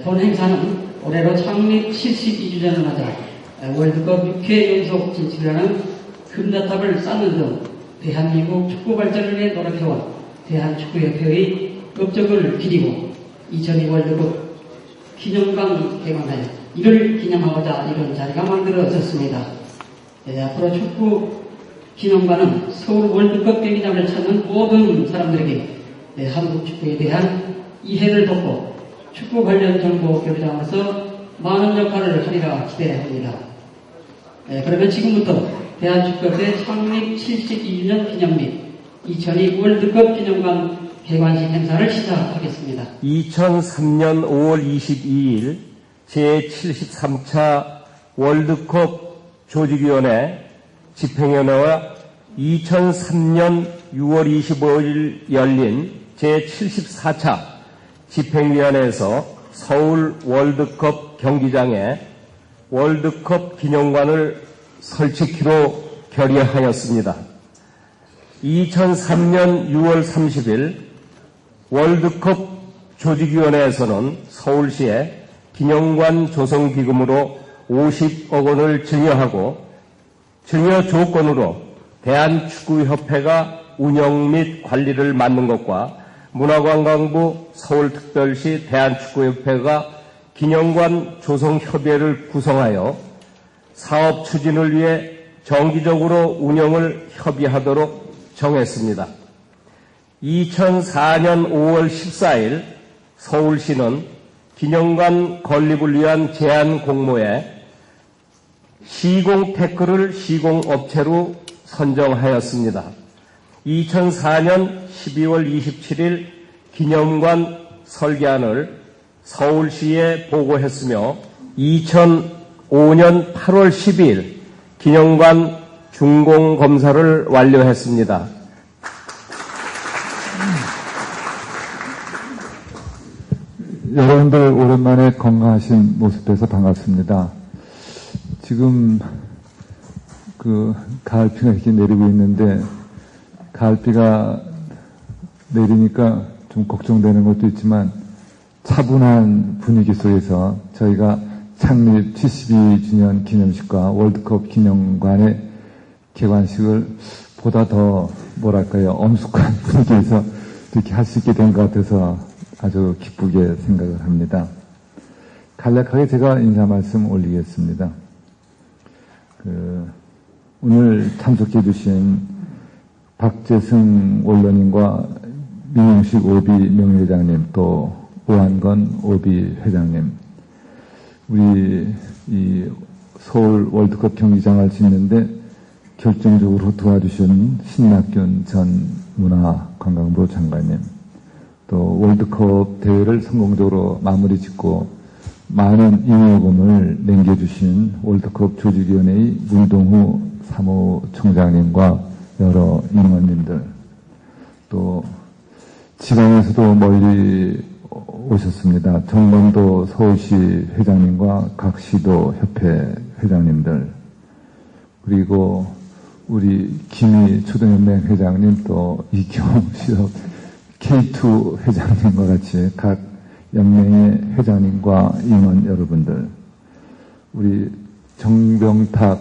본 행사는 올해로 창립 72주년을 맞아 월드컵 6회 연속 진출하는 금자탑을 쌓는 등 대한민국 축구 발전을 위해 노력해온 대한축구협회의 업적을 기리고 2002 월드컵 기념관 개관하여 이를 기념하고자 이런 자리가 만들어졌습니다. 앞으로 축구 기념관은 서울 월드컵 경기장을 찾는 모든 사람들에게 한국 축구에 대한 이해를 돕고 축구 관련 정보 교류장으로서 많은 역할을 하리라 기대합니다. 그러면 지금부터 대한축구협회 창립 72주년 기념 및 2002 월드컵 기념관 개관식 행사를 시작하겠습니다. 2003년 5월 22일 제73차 월드컵 조직위원회 집행위원회와 2003년 6월 25일 열린 제74차 집행위원회에서 서울 월드컵 경기장에 월드컵 기념관을 설치키로 결의하였습니다. 2003년 6월 30일 월드컵 조직위원회에서는 서울시에 기념관 조성 기금으로 50억 원을 증여하고 증여 조건으로 대한축구협회가 운영 및 관리를 맡는 것과 문화관광부 서울특별시 대한축구협회가 기념관 조성협의회를 구성하여 사업 추진을 위해 정기적으로 운영을 협의하도록 정했습니다. 2004년 5월 14일 서울시는 기념관 건립을 위한 제안 공모에 시공 테크를 시공업체로 선정하였습니다. 2004년 12월 27일 기념관 설계안을 서울시에 보고했으며 2005년 8월 12일 기념관 준공검사를 완료했습니다. 여러분들 오랜만에 건강하신 모습에서 반갑습니다. 지금 가을비가 이렇게 내리고 있는데 가을비가 내리니까 좀 걱정되는 것도 있지만 차분한 분위기 속에서 저희가 창립 72주년 기념식과 월드컵 기념관의 개관식을 보다 더 엄숙한 분위기에서 이렇게 할 수 있게 된 것 같아서 아주 기쁘게 생각을 합니다. 간략하게 제가 인사 말씀 올리겠습니다. 오늘 참석해 주신 박재승 원로님과 민용식 오비 명예회장님, 또 오한건 오비 회장님, 우리 이 서울 월드컵 경기장을 짓는데 결정적으로 도와주신 신낙균 전 문화관광부 장관님, 또 월드컵 대회를 성공적으로 마무리 짓고 많은 잉여금을 남겨주신 월드컵 조직위원회의 문동후 사무총장님과 여러 임원님들, 또 지방에서도 멀리 오셨습니다. 정범도 서울시 회장님과 각 시도 협회 회장님들, 그리고 우리 김희 초등연맹 회장님, 또 이경 시업 K2 회장님과 같이 각 연맹의 회장님과 임원 여러분들, 우리 정병탁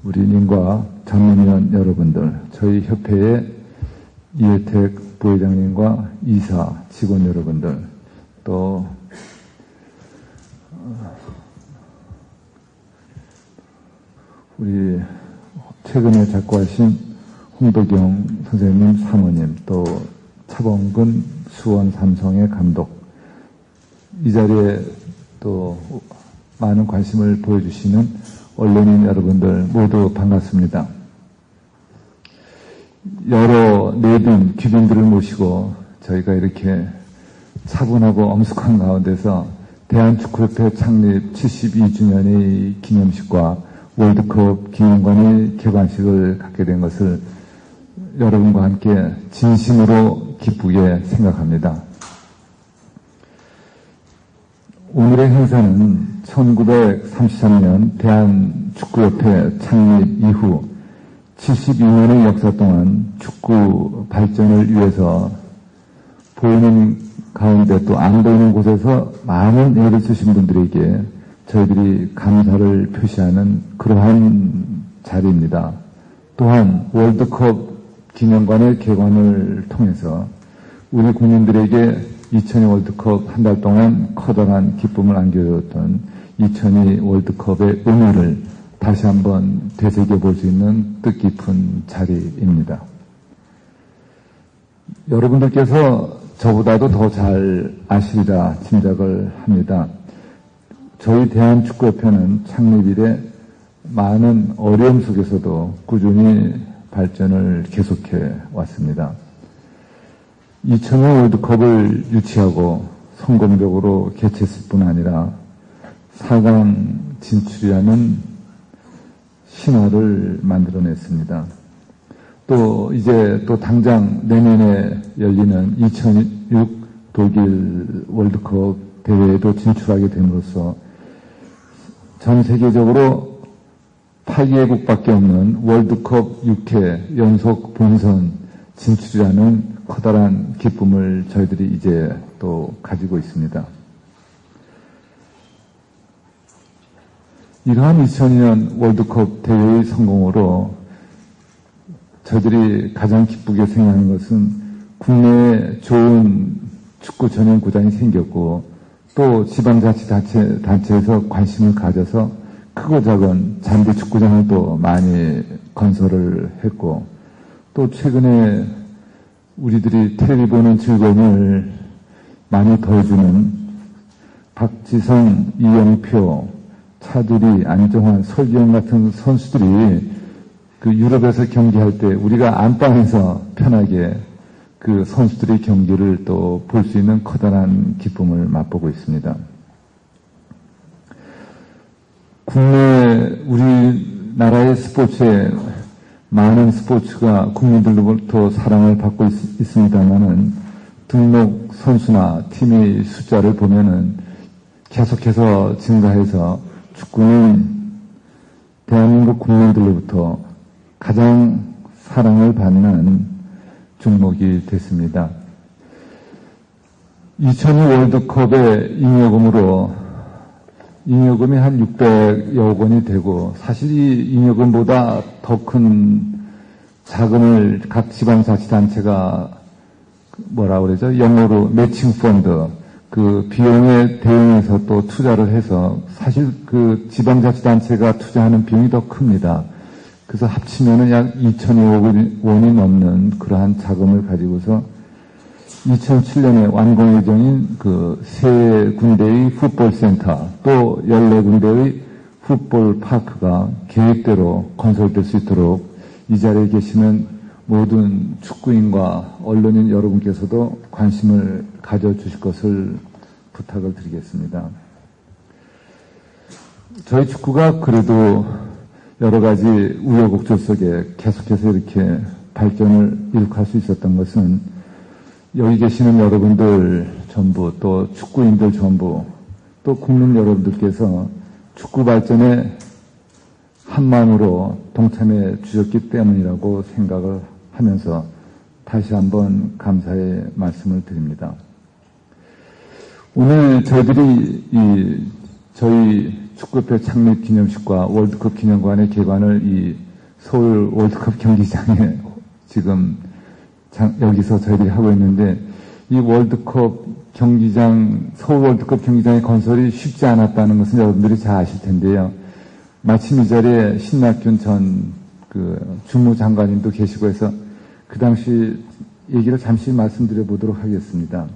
우리님과 전문위원 여러분들, 저희 협회의 이혜택 부회장님과 이사 직원 여러분들, 또 우리 최근에 작고하신 홍도경 선생님 사모님, 또 차범근 수원 삼성의 감독, 이 자리에 또 많은 관심을 보여주시는 언론인 여러분들 모두 반갑습니다. 여러 내빈 귀빈들을 모시고 저희가 이렇게 차분하고 엄숙한 가운데서 대한축구협회 창립 72주년의 기념식과 월드컵 기념관의 개관식을 갖게 된 것을 여러분과 함께 진심으로 기쁘게 생각합니다. 오늘의 행사는 1933년 대한축구협회 창립 이후 72년의 역사 동안 축구 발전을 위해서 보이는 가운데 또 안 보이는 곳에서 많은 애를 쓰신 분들에게 저희들이 감사를 표시하는 그러한 자리입니다. 또한 월드컵 기념관의 개관을 통해서 우리 국민들에게 2002 월드컵 한 달 동안 커다란 기쁨을 안겨줬던 2002 월드컵의 의미를 다시 한번 되새겨볼 수 있는 뜻깊은 자리입니다. 여러분들께서 저보다도 더 잘 아시리라 짐작을 합니다. 저희 대한축구협회는 창립 이래 많은 어려움 속에서도 꾸준히 발전을 계속해 왔습니다. 2002 월드컵을 유치하고 성공적으로 개최했을 뿐 아니라 4강 진출이라는 신화를 만들어냈습니다. 또 이제 또 당장 내년에 열리는 2006 독일 월드컵 대회에도 진출하게 됨으로써 전 세계적으로 8개국밖에 없는 월드컵 6회 연속 본선 진출이라는 커다란 기쁨을 저희들이 이제 또 가지고 있습니다. 이러한 2002년 월드컵 대회의 성공으로 저희들이 가장 기쁘게 생각하는 것은 국내에 좋은 축구 전용 구장이 생겼고 또 지방자치단체에서 관심을 가져서 크고 작은 잔디 축구장을 또 많이 건설을 했고 또 최근에 우리들이 텔레비 보는 즐거움을 많이 더해주는 박지성, 이영표, 차두리, 안정환, 설기현 같은 선수들이 그 유럽에서 경기할 때 우리가 안방에서 편하게 그 선수들의 경기를 또 볼 수 있는 커다란 기쁨을 맛보고 있습니다. 국내 우리나라의 스포츠에 많은 스포츠가 국민들로부터 사랑을 받고 있습니다만은 등록 선수나 팀의 숫자를 보면은 계속해서 증가해서 축구는 대한민국 국민들로부터 가장 사랑을 받는 종목이 됐습니다. 2002 월드컵의 잉여금이 한 600여 원이 되고 사실 이 잉여금보다 더 큰 자금을 각 지방자치단체가 뭐라 그러죠? 영어로 매칭 펀드 그 비용에 대응해서 또 투자를 해서 사실 그 지방자치단체가 투자하는 비용이 더 큽니다. 그래서 합치면은 약 2,000억 원이 넘는 그러한 자금을 가지고서 2007년에 완공 예정인 그 세 군데의 풋볼센터 또 14군데의 풋볼 파크가 계획대로 건설될 수 있도록 이 자리에 계시는 모든 축구인과 언론인 여러분께서도 관심을 가져주실 것을 부탁을 드리겠습니다. 저희 축구가 그래도 여러 가지 우여곡절 속에 계속해서 이렇게 발전을 이룩할 수 있었던 것은 여기 계시는 여러분들 전부 또 축구인들 전부 또 국민 여러분들께서 축구 발전에 한마음으로 동참해 주셨기 때문이라고 생각을 하면서 다시 한번 감사의 말씀을 드립니다. 오늘 저희들이 저희 축구협회 창립 기념식과 월드컵 기념관의 개관을 이 서울 월드컵 경기장에 지금 여기서 저희들이 하고 있는데 이 월드컵 경기장, 서울 월드컵 경기장의 건설이 쉽지 않았다는 것은 여러분들이 잘 아실 텐데요. 마침 이 자리에 신낙균 전 주무장관님도 계시고 해서 그 당시 얘기를 잠시 말씀드려 보도록 하겠습니다.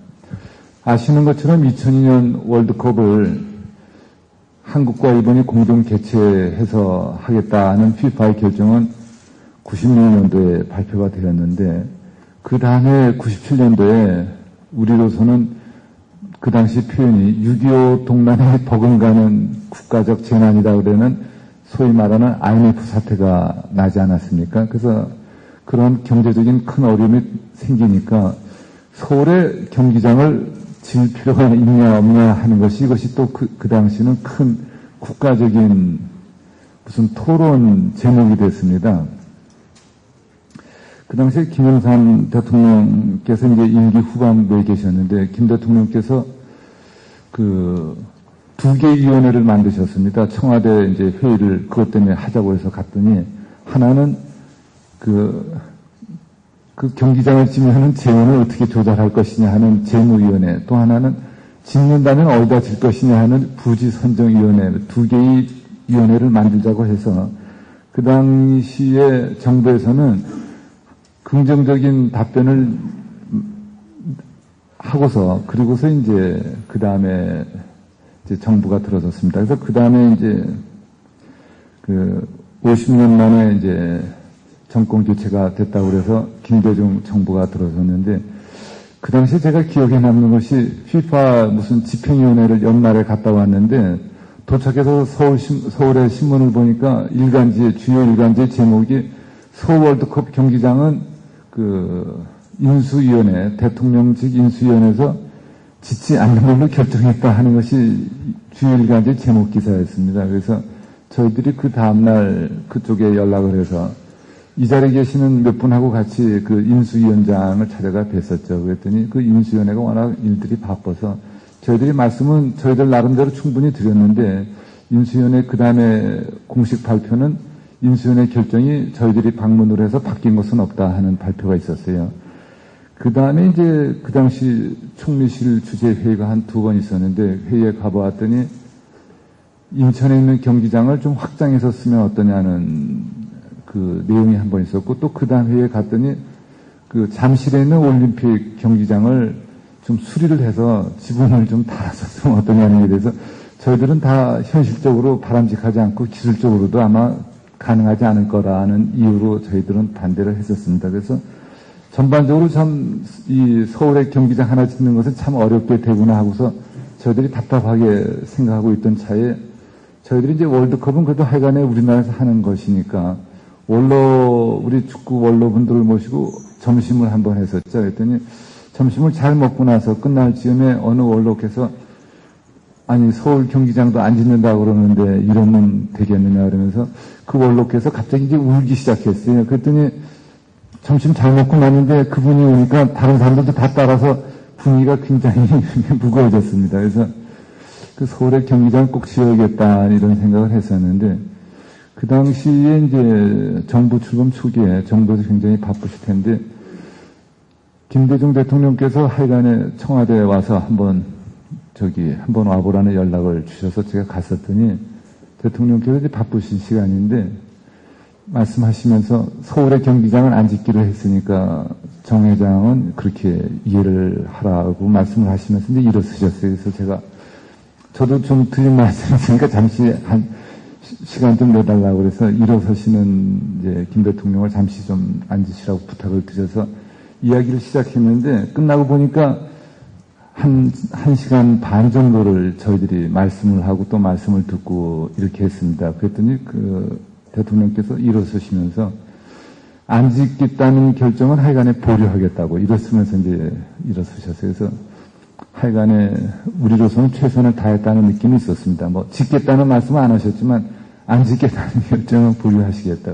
아시는 것처럼 2002년 월드컵을 한국과 일본이 공동 개최해서 하겠다는 FIFA의 결정은 96년도에 발표가 되었는데 그 다음에 97년도에 우리로서는 그 당시 표현이 6.25 동란에 버금가는 국가적 재난이다 그러는 소위 말하는 IMF 사태가 나지 않았습니까? 그래서 그런 경제적인 큰 어려움이 생기니까 서울의 경기장을 지을 필요가 있냐 없냐 하는 것이 이것이 또 그 당시는 큰 국가적인 무슨 토론 제목이 됐습니다. 그 당시에 김영삼 대통령께서 이제 임기 후반부에 계셨는데, 김 대통령께서 두 개의 위원회를 만드셨습니다. 청와대 이제 회의를 그것 때문에 하자고 해서 갔더니, 하나는 그 경기장을 지면은 재원을 어떻게 조달할 것이냐 하는 재무위원회, 또 하나는 짓는다면 어디다 질 것이냐 하는 부지선정위원회, 두 개의 위원회를 만들자고 해서, 그 당시에 정부에서는 긍정적인 답변을 하고서, 그리고서 이제 그 다음에 이제 정부가 들어섰습니다. 그래서 그 다음에 이제 50년 만에 이제 정권 교체가 됐다고 그래서 김대중 정부가 들어섰는데, 그 당시에 제가 기억에 남는 것이 FIFA 무슨 집행위원회를 연말에 갔다 왔는데, 도착해서 서울의 신문을 보니까 주요 일간지의 제목이 서울 월드컵 경기장은 인수위원회, 대통령직 인수위원회에서 짓지 않는 걸로 결정했다 하는 것이 주요 일간지의 제목 기사였습니다. 그래서 저희들이 그 다음날 그쪽에 연락을 해서 이 자리에 계시는 몇 분하고 같이 그 인수위원장을 찾아가 뵀었죠. 그랬더니 그 인수위원회가 워낙 일들이 바빠서 저희들이 말씀은 저희들 나름대로 충분히 드렸는데, 인수위원회 그 다음에 공식 발표는 인수위원회 결정이 저희들이 방문을 해서 바뀐 것은 없다 하는 발표가 있었어요. 그 다음에 이제 그 당시 총리실 주재 회의가 한 2번 있었는데, 회의에 가보았더니 인천에 있는 경기장을 좀 확장해서 쓰면 어떠냐는 그 내용이 한 번 있었고, 또 그 다음 회의에 갔더니 그 잠실에 있는 올림픽 경기장을 좀 수리를 해서 지붕을 좀 달아서 쓰면 어떠냐는 게 대해서 저희들은 다 현실적으로 바람직하지 않고 기술적으로도 아마 가능하지 않을 거라는 이유로 저희들은 반대를 했었습니다. 그래서 전반적으로 참 이 서울에 경기장 하나 짓는 것은 참 어렵게 되구나 하고서 저희들이 답답하게 생각하고 있던 차에, 저희들이 이제 월드컵은 그래도 하여간에 우리나라에서 하는 것이니까 우리 축구 원로분들을 모시고 점심을 한번 했었죠. 그랬더니 점심을 잘 먹고 나서 끝날 즈음에 어느 원로께서, 아니 서울 경기장도 안 짓는다고 그러는데 이러면 되겠느냐 그러면서 그 원로께서 갑자기 이제 울기 시작했어요. 그랬더니 점심 잘 먹고 났는데 그분이 오니까 다른 사람들도 다 따라서 분위기가 굉장히 무거워졌습니다. 그래서 그 서울의 경기장 꼭 지어야겠다 이런 생각을 했었는데, 그 당시에 이제 정부 출범 초기에 정부에서 굉장히 바쁘실 텐데, 김대중 대통령께서 하여간에 청와대에 와서 한번 와보라는 연락을 주셔서 제가 갔었더니, 대통령께서 이제 바쁘신 시간인데 말씀하시면서 서울의 경기장을 안 짓기로 했으니까 정 회장은 그렇게 이해를 하라고 말씀을 하시면서 이제 일어서셨어요. 그래서 저도 좀 드린 말씀이 있으니까 잠시 시간 좀 내달라고 그래서 일어서시는 이제 김 대통령을 잠시 좀 앉으시라고 부탁을 드려서 이야기를 시작했는데, 끝나고 보니까 한 시간 반 정도를 저희들이 말씀을 하고 또 말씀을 듣고 이렇게 했습니다. 그랬더니 그 대통령께서 일어서시면서 안 짓겠다는 결정은 하여간에 보류하겠다고 일어서면서 이제 일어서셨어요. 그래서 하여간에 우리로서는 최선을 다했다는 느낌이 있었습니다. 뭐 짓겠다는 말씀은 안 하셨지만 안 짓겠다는 결정은 보류하시겠다.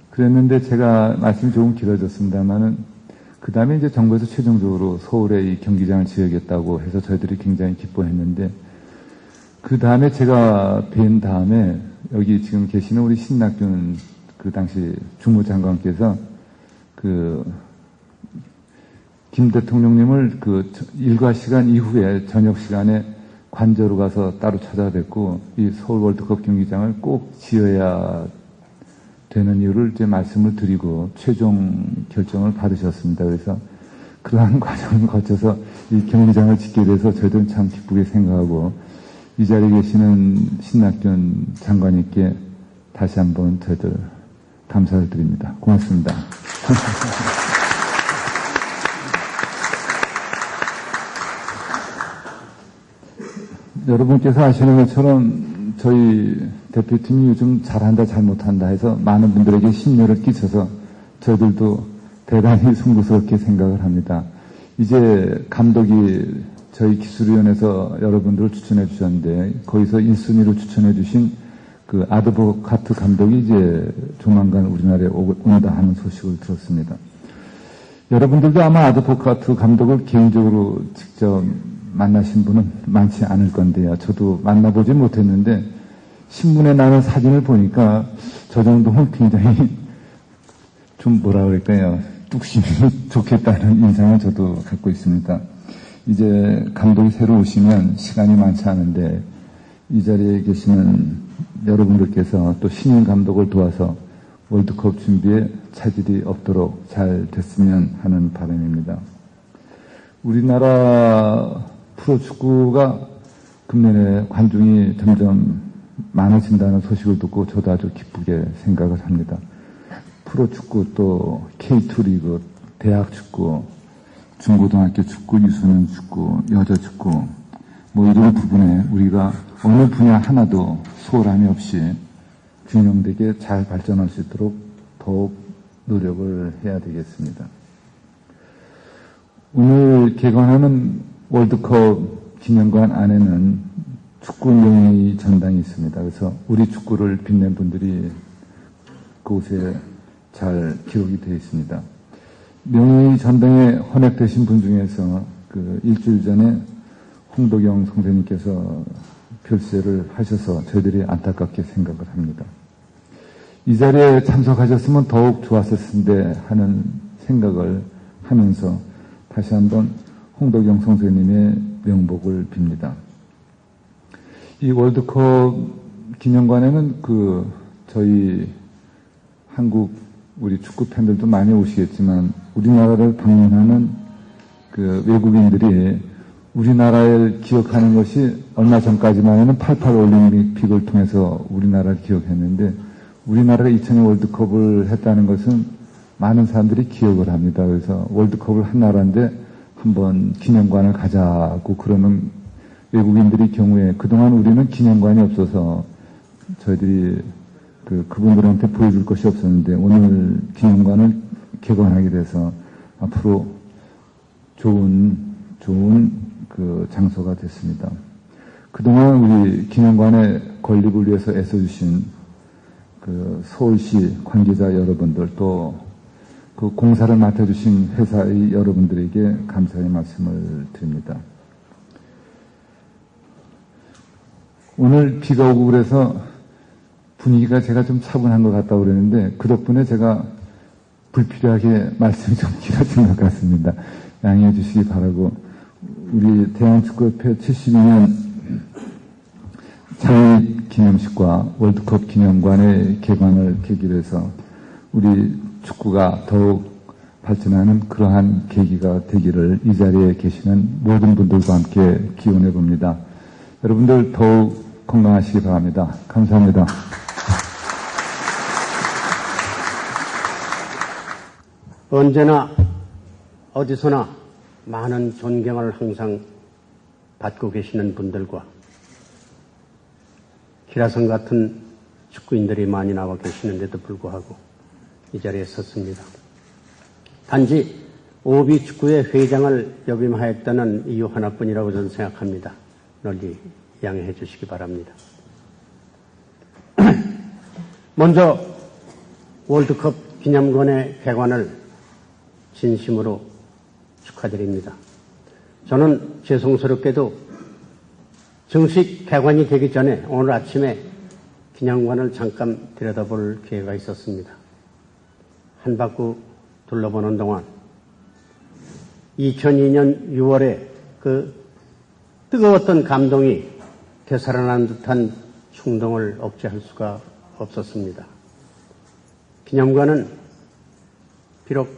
그랬는데 제가 말씀이 조금 길어졌습니다만은 그 다음에 이제 정부에서 최종적으로 서울에 이 경기장을 지어야겠다고 해서 저희들이 굉장히 기뻐했는데, 그 다음에 제가 뵌 다음에 여기 지금 계시는 우리 신낙균 그 당시 주무장관께서 김 대통령님을 일과 시간 이후에 저녁 시간에 관저로 가서 따로 찾아뵙고 이 서울 월드컵 경기장을 꼭 지어야 되는 이유를 이제 말씀을 드리고 최종 결정을 받으셨습니다. 그래서 그러한 과정을 거쳐서 이 경기장을 짓게 돼서 저희들은 참 기쁘게 생각하고, 이 자리에 계시는 신낙균 장관님께 다시 한번 저희들 감사를 드립니다. 고맙습니다. 여러분께서 아시는 것처럼 저희 대표팀이 요즘 잘한다 잘못한다 해서 많은 분들에게 심려를 끼쳐서 저희들도 대단히 송구스럽게 생각을 합니다. 이제 감독이 저희 기술위원회에서 여러분들을 추천해 주셨는데, 거기서 1순위로 추천해 주신 그 아드보카트 감독이 이제 조만간 우리나라에 온다 하는 소식을 들었습니다. 여러분들도 아마 아드보카트 감독을 개인적으로 직접 만나신 분은 많지 않을 건데요. 저도 만나보지 못했는데 신문에 나는 사진을 보니까 저 정도면 굉장히 좀 뭐라 그럴까요? 뚝심이 좋겠다는 인상을 저도 갖고 있습니다. 이제 감독이 새로 오시면 시간이 많지 않은데 이 자리에 계시는 여러분들께서 또 신인 감독을 도와서 월드컵 준비에 차질이 없도록 잘 됐으면 하는 바람입니다. 우리나라 프로축구가 금년에 관중이 점점 많아진다는 소식을 듣고 저도 아주 기쁘게 생각을 합니다. 프로축구 또 K2 리그, 대학 축구, 중고등학교 축구, 유소년 축구, 여자 축구 뭐 이런 부분에 우리가 어느 분야 하나도 소홀함이 없이 균형되게 잘 발전할 수 있도록 더욱 노력을 해야 되겠습니다. 오늘 개관하는 월드컵 기념관 안에는 축구 명예의 전당이 있습니다. 그래서 우리 축구를 빛낸 분들이 그곳에 잘 기록이 되어 있습니다. 명예의 전당에 헌액되신 분 중에서 그 일주일 전에 홍도경 선생님께서 별세를 하셔서 저희들이 안타깝게 생각을 합니다. 이 자리에 참석하셨으면 더욱 좋았을 텐데 하는 생각을 하면서 다시 한번 홍도경 선생님의 명복을 빕니다. 이 월드컵 기념관에는 저희 한국 우리 축구 팬들도 많이 오시겠지만 우리나라를 방문하는 외국인들이 우리나라를 기억하는 것이 얼마 전까지만 해는 88 올림픽을 통해서 우리나라를 기억했는데 우리나라가 2002 월드컵을 했다는 것은 많은 사람들이 기억을 합니다. 그래서 월드컵을 한 나라인데 한번 기념관을 가자고 그러는 외국인들의 경우에 그동안 우리는 기념관이 없어서 저희들이 그분들한테 보여줄 것이 없었는데 오늘 기념관을 개관하게 돼서 앞으로 좋은 장소가 됐습니다. 그동안 우리 기념관의 건립을 위해서 애써주신 서울시 관계자 여러분들 또 공사를 맡아주신 회사의 여러분들에게 감사의 말씀을 드립니다. 오늘 비가 오고 그래서 분위기가 제가 좀 차분한 것 같다고 그랬는데 그 덕분에 제가 불필요하게 말씀이 좀 길어진 것 같습니다. 양해해 주시기 바라고 우리 대한축구협회 72년 창립 기념식과 월드컵 기념관의 개관을 계기로 해서 우리 축구가 더욱 발전하는 그러한 계기가 되기를 이 자리에 계시는 모든 분들과 함께 기원해 봅니다. 여러분들 더욱 건강하시기 바랍니다. 감사합니다. 언제나 어디서나 많은 존경을 항상 받고 계시는 분들과 기라성 같은 축구인들이 많이 나와 계시는데도 불구하고 이 자리에 섰습니다. 단지 오비축구의 회장을 역임하였다는 이유 하나뿐이라고 저는 생각합니다. 널리 양해해 주시기 바랍니다. 먼저 월드컵 기념관의 개관을 진심으로 축하드립니다. 저는 죄송스럽게도 정식 개관이 되기 전에 오늘 아침에 기념관을 잠깐 들여다볼 기회가 있었습니다. 한 바퀴 둘러보는 동안 2002년 6월에 그 뜨거웠던 감동이 되살아난 듯한 충동을 억제할 수가 없었습니다. 기념관은 비록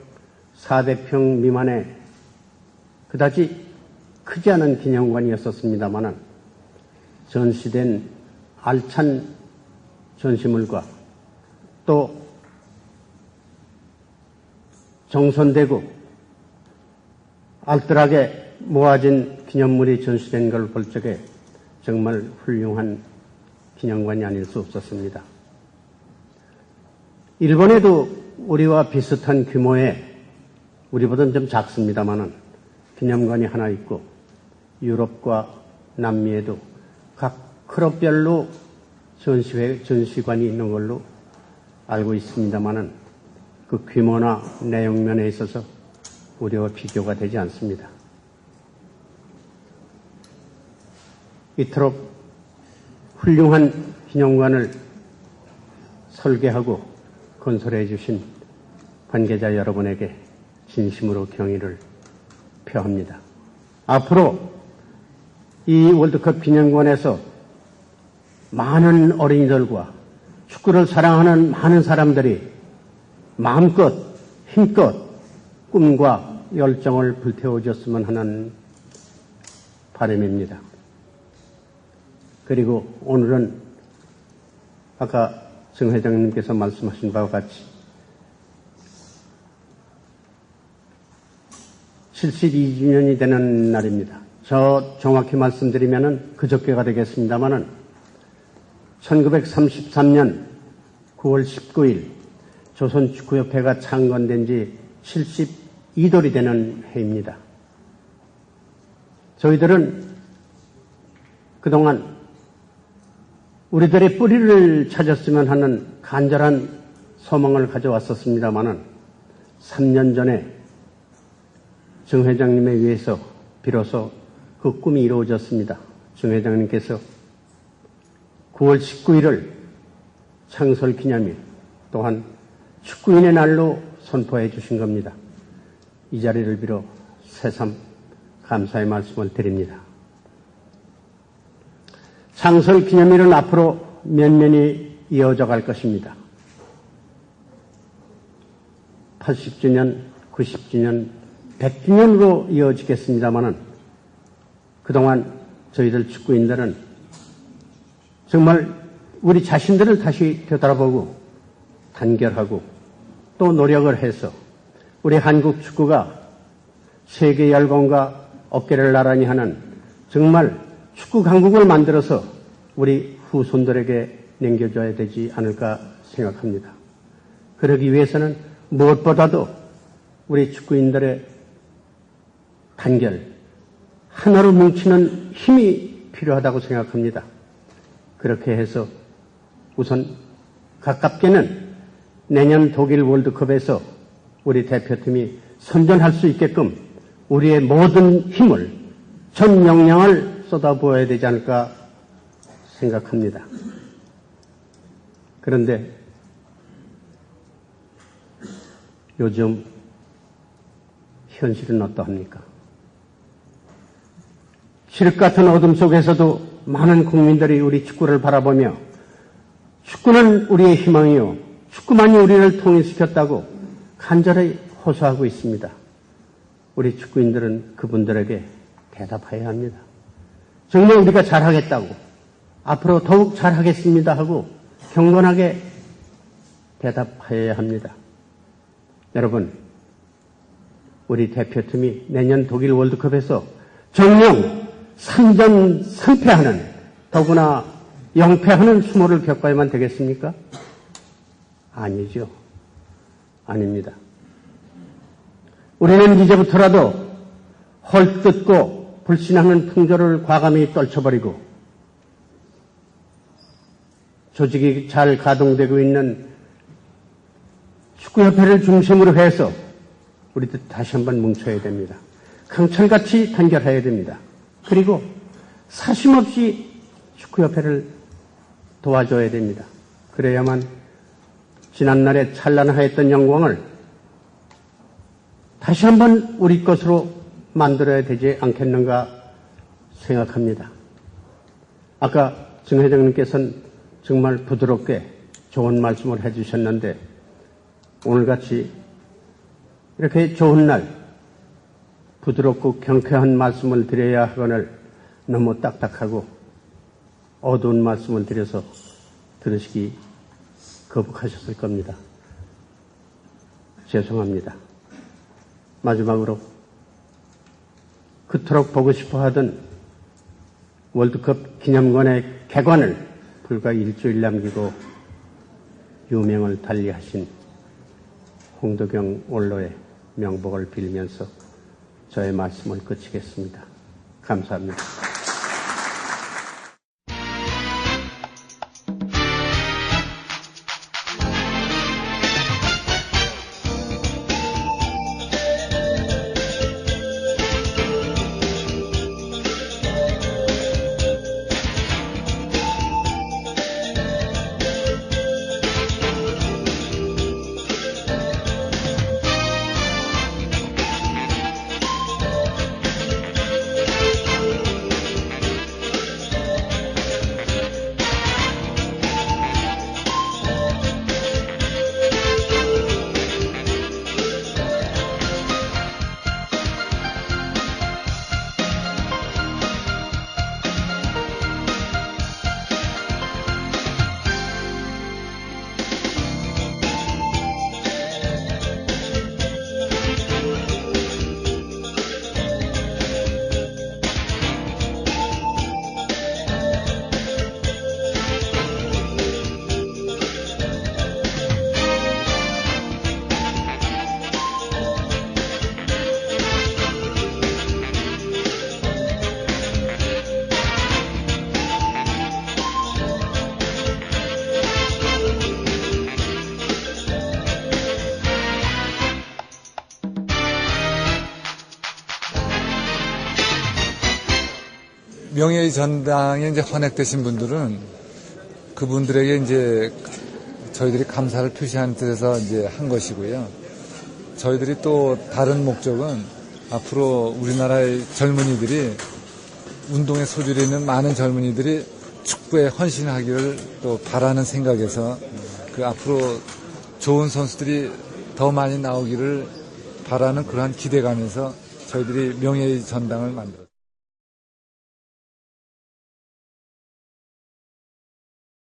400평 미만의 그다지 크지 않은 기념관이었었습니다만 전시된 알찬 전시물과 또 정돈되고 알뜰하게 모아진 기념물이 전시된 걸 볼 적에 정말 훌륭한 기념관이 아닐 수 없었습니다. 일본에도 우리와 비슷한 규모의 우리보다는 좀 작습니다만은 기념관이 하나 있고 유럽과 남미에도 각 클럽별로 전시관이 있는 걸로 알고 있습니다만은 그 규모나 내용면에 있어서 우리와 비교가 되지 않습니다. 이토록 훌륭한 기념관을 설계하고 건설해 주신 관계자 여러분에게 진심으로 경의를 표합니다. 앞으로 이 월드컵 기념관에서 많은 어린이들과 축구를 사랑하는 많은 사람들이 마음껏 힘껏 꿈과 열정을 불태워줬으면 하는 바람입니다. 그리고 오늘은 아까 정 회장님께서 말씀하신 바와 같이 72주년이 되는 날입니다. 저 정확히 말씀드리면은 그저께가 되겠습니다만은 1933년 9월 19일 조선축구협회가 창건된 지 72돌이 되는 해입니다. 저희들은 그동안 우리들의 뿌리를 찾았으면 하는 간절한 소망을 가져왔었습니다마는 3년 전에 정 회장님에 의해서 비로소 그 꿈이 이루어졌습니다. 정 회장님께서 9월 19일을 창설 기념일 또한 축구인의 날로 선포해 주신 겁니다. 이 자리를 빌어 새삼 감사의 말씀을 드립니다. 창설 기념일은 앞으로 면면이 이어져 갈 것입니다. 80주년, 90주년, 100주년으로 이어지겠습니다마는 그동안 저희들 축구인들은 정말 우리 자신들을 다시 되돌아보고 단결하고 또 노력을 해서 우리 한국 축구가 세계 열공과 어깨를 나란히 하는 정말 축구 강국을 만들어서 우리 후손들에게 남겨줘야 되지 않을까 생각합니다. 그러기 위해서는 무엇보다도 우리 축구인들의 단결, 하나로 뭉치는 힘이 필요하다고 생각합니다. 그렇게 해서 우선 가깝게는 내년 독일 월드컵에서 우리 대표팀이 선전할 수 있게끔 우리의 모든 힘을, 전 역량을 쏟아부어야 되지 않을까 생각합니다. 그런데 요즘 현실은 어떠합니까? 칠흑 같은 어둠 속에서도 많은 국민들이 우리 축구를 바라보며 축구는 우리의 희망이요, 축구만이 우리를 통일시켰다고 간절히 호소하고 있습니다. 우리 축구인들은 그분들에게 대답해야 합니다. 정말 우리가 잘하겠다고, 앞으로 더욱 잘하겠습니다 하고 경건하게 대답해야 합니다. 여러분, 우리 대표팀이 내년 독일 월드컵에서 정녕 3전 3패하는, 더구나 영패하는 수모를 겪어야만 되겠습니까? 아니죠. 아닙니다. 우리는 이제부터라도 헐뜯고 불신하는 풍조를 과감히 떨쳐버리고 조직이 잘 가동되고 있는 축구협회를 중심으로 해서 우리도 다시 한번 뭉쳐야 됩니다. 강철같이 단결해야 됩니다. 그리고 사심없이 축구협회를 도와줘야 됩니다. 그래야만 지난날에 찬란하였던 영광을 다시 한번 우리 것으로 만들어야 되지 않겠는가 생각합니다. 아까 정 회장님께서는 정말 부드럽게 좋은 말씀을 해주셨는데 오늘같이 이렇게 좋은 날 부드럽고 경쾌한 말씀을 드려야 하거늘 너무 딱딱하고 어두운 말씀을 드려서 들으시기 거북하셨을 겁니다. 죄송합니다. 마지막으로 그토록 보고 싶어 하던 월드컵 기념관의 개관을 불과 일주일 남기고 유명을 달리하신 홍덕영 원로의 명복을 빌면서 저의 말씀을 끝이겠습니다. 감사합니다. 명예의 전당에 이제 헌액되신 분들은 그분들에게 이제 저희들이 감사를 표시하는 뜻에서 이제 한 것이고요. 저희들이 또 다른 목적은 앞으로 우리나라의 젊은이들이 운동에 소질이 있는 많은 젊은이들이 축구에 헌신하기를 또 바라는 생각에서 그 앞으로 좋은 선수들이 더 많이 나오기를 바라는 그러한 기대감에서 저희들이 명예의 전당을 만들었습니다.